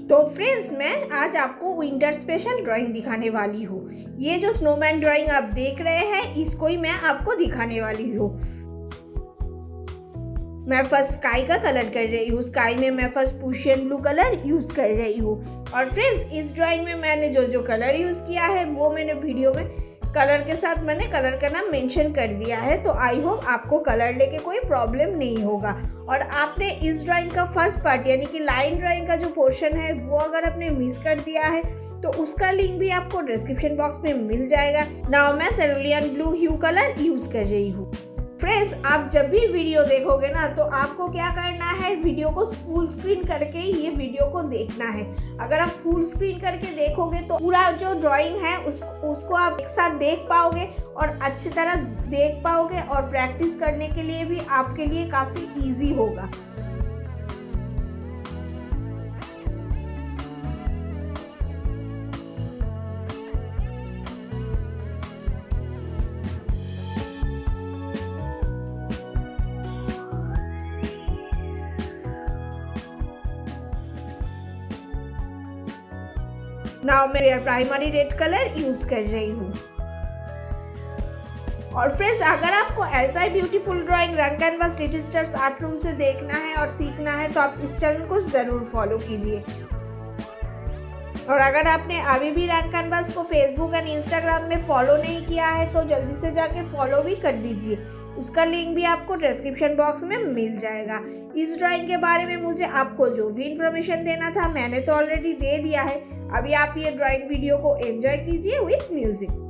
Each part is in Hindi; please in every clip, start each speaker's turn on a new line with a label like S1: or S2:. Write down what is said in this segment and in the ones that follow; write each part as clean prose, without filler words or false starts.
S1: तो फ्रेंड्स, मैं आज आपको विंटर स्पेशल ड्राइंग दिखाने वाली हूँ। ये जो स्नोमैन ड्राइंग आप देख रहे हैं, इसको ही मैं आपको दिखाने वाली हूँ। मैं फर्स्ट स्काई का कलर कर रही हूँ। स्काई में मैं फर्स्ट पूशियन ब्लू कलर यूज़ कर रही हूँ। और फ्रेंड्स, इस ड्राइंग में मैंने जो कलर यूज़ किया है वो मैंने वीडियो में कलर के साथ मैंने कलर का नाम मेंशन कर दिया है। तो आई होप आपको कलर लेके कोई प्रॉब्लम नहीं होगा। और आपने इस ड्राइंग का फर्स्ट पार्ट यानी कि लाइन ड्राइंग का जो पोर्शन है वो अगर आपने मिस कर दिया है तो उसका लिंक भी आपको डिस्क्रिप्शन बॉक्स में मिल जाएगा। नाउ मैं सेरुलियन ब्लू ह्यू कलर यूज़ कर रही हूँ। फ्रेंड्स, आप जब भी वीडियो देखोगे ना तो आपको क्या करना है, वीडियो को फुल स्क्रीन करके ये वीडियो को देखना है। अगर आप फुल स्क्रीन करके देखोगे तो पूरा जो ड्राइंग है उसको आप एक साथ देख पाओगे और अच्छी तरह देख पाओगे और प्रैक्टिस करने के लिए भी आपके लिए काफ़ी ईजी होगा। नाउ मैं प्राइमरी रेड कलर यूज कर रही हूँ। और फ्रेंड्स, अगर आपको ऐसा ही ब्यूटीफुल ड्राइंग रंग canvas little stars art room से देखना है और सीखना है तो आप इस चैनल को ज़रूर फॉलो कीजिए। और अगर आपने अभी भी रंग कैनवास को फेसबुक एंड इंस्टाग्राम में फॉलो नहीं किया है तो जल्दी से जाके फॉलो भी कर दीजिए। उसका लिंक भी आपको डिस्क्रिप्शन बॉक्स में मिल जाएगा। इस ड्राइंग के बारे में मुझे आपको जो भी इन्फॉर्मेशन देना था मैंने तो ऑलरेडी दे दिया है। अभी आप ये ड्राइंग वीडियो को एंजॉय कीजिए विथ म्यूजिक।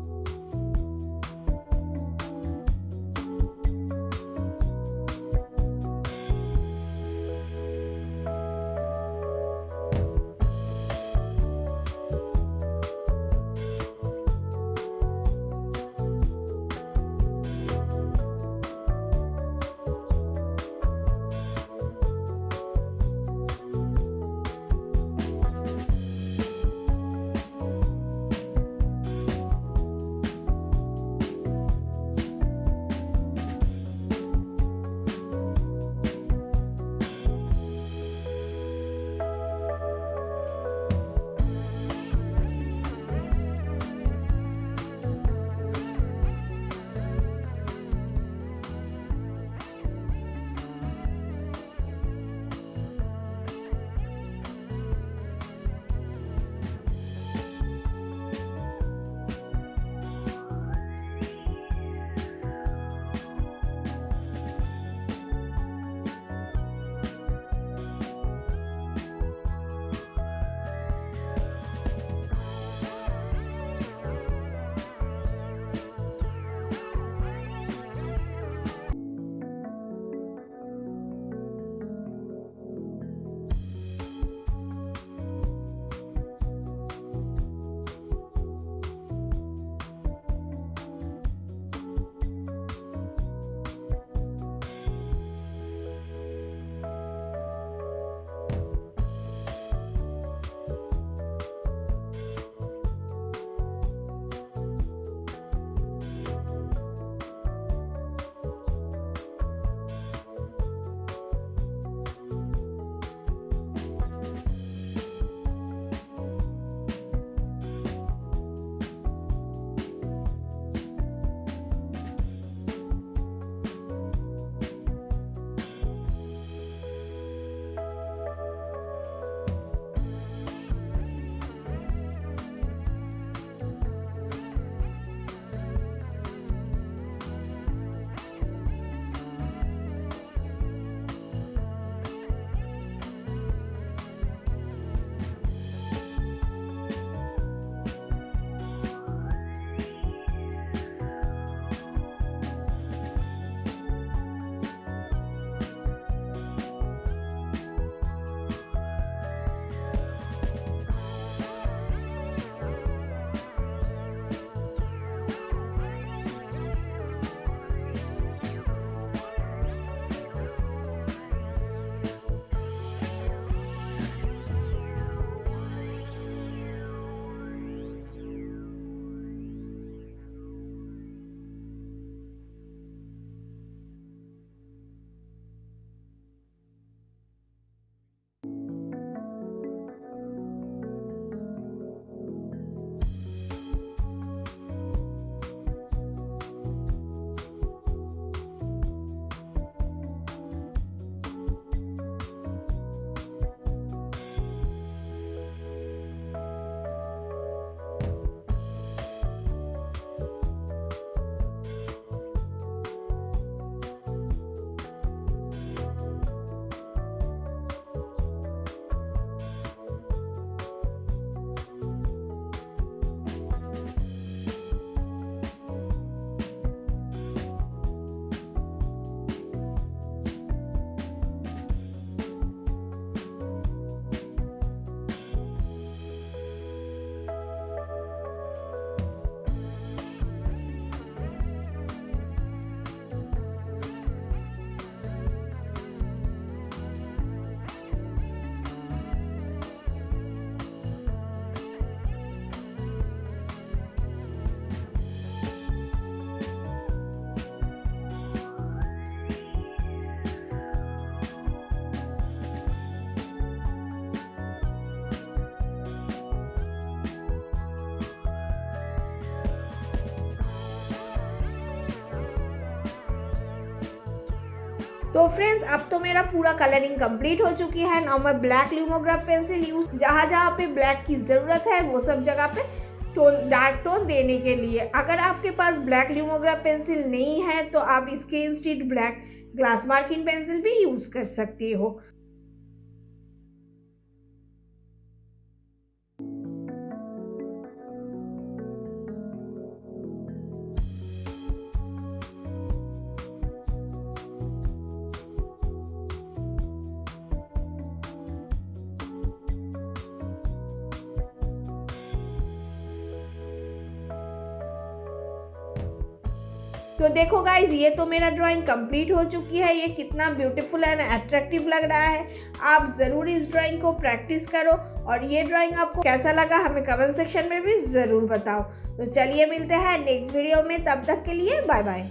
S1: तो फ्रेंड्स अब तो मेरा पूरा कलरिंग कंप्लीट हो चुकी है। नाउ मैं ब्लैक ल्यूमोग्राफ पेंसिल यूज, जहाँ जहाँ पे ब्लैक की ज़रूरत है वो सब जगह पे टोन, डार्क टोन देने के लिए। अगर आपके पास ब्लैक ल्यूमोग्राफ पेंसिल नहीं है तो आप इसके instead black glass marking pencil भी यूज़ कर सकते हो। तो देखो गाइज, ये तो मेरा ड्राइंग कंप्लीट हो चुकी है। ये कितना ब्यूटीफुल एंड अट्रैक्टिव लग रहा है। आप ज़रूर इस ड्राइंग को प्रैक्टिस करो और ये ड्राइंग आपको कैसा लगा हमें कमेंट सेक्शन में भी ज़रूर बताओ। तो चलिए मिलते हैं नेक्स्ट वीडियो में, तब तक के लिए बाय बाय।